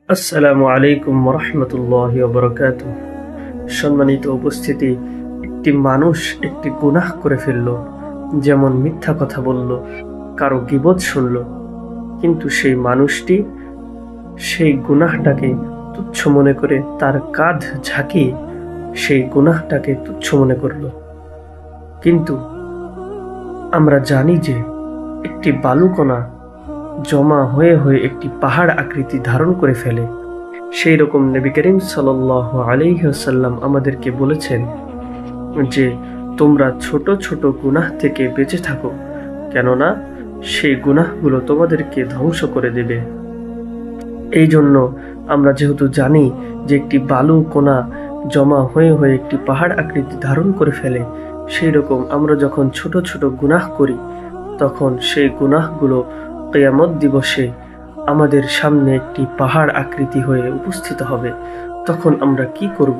আসসালামু আলাইকুম রহমতুল্লাহি ওয়া বারাকাতুহু। সম্মানিত উপস্থিতি, একটি মানুষ একটি গুনাহ করে ফেলল, যেমন মিথ্যা কথা বলল, কারো গীবত শুনল, কিন্তু সেই মানুষটি সেই গুনাহটাকে তুচ্ছ মনে করে তার কাঁধ ঝাঁকিয়ে সেই গুনাহটাকে তুচ্ছ মনে করল। কিন্তু আমরা জানি যে একটি বালুকণা জমা হয়ে হয়ে একটি পাহাড় আকৃতি ধারণ করে ফেলে। সেই রকম নবী করিম সাল্লাল্লাহু আলাইহি ওয়াসাল্লাম আমাদেরকে বলেছেন যে তোমরা ছোট ছোট গুনাহ থেকে বেঁচে থাকো, কেননা সেই গুনাহগুলো তোমাদেরকে ধ্বংস করে দেবে। এই জন্য আমরা যেহেতু জানি যে একটি বালু কোনা জমা হয়ে হয়ে একটি পাহাড় আকৃতি ধারণ করে ফেলে, সেই রকম আমরা যখন ছোট ছোট গুনাহ করি, তখন সেই গুনাহগুলো কিয়ামত দিবসে আমাদের সামনে একটি পাহাড় আকৃতি হয়ে উপস্থিত হবে। তখন আমরা কি করব?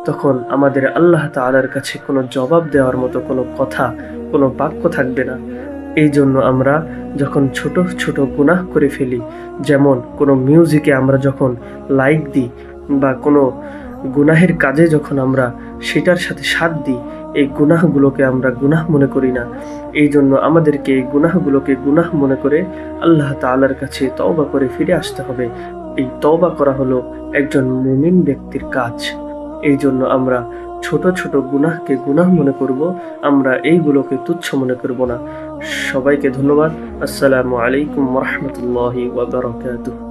তখন আমাদের আল্লাহ তাআলার কাছে কোনো জবাব দেওয়ার মতো কোনো কথা, কোনো বাক্য থাকবে না। এই জন্য আমরা যখন ছোট ছোট গুনাহ করে ফেলি, যেমন কোনো মিউজিকে আমরা যখন লাইক দিই বা কোনো গুনাহের কাজে যখন আমরা সেটার সাথে সাথ দিই, এই গুনাহগুলোকে আমরা গুনাহ মনে করি না। এই জন্য আমাদেরকে এই গুনাহগুলোকে গুনাহ মনে করে আল্লাহ তাআলার কাছে তওবা করে ফিরে আসতে হবে। এই তওবা করা হলো একজন মুমিন ব্যক্তির কাজ। এই জন্য আমরা ছোট ছোট গুনাহকে গুনাহ মনে করব, আমরা এইগুলোকে তুচ্ছ মনে করব না। সবাইকে ধন্যবাদ। আসসালামু আলাইকুম ওয়া রাহমাতুল্লাহি ওয়া বারাকাতুহু।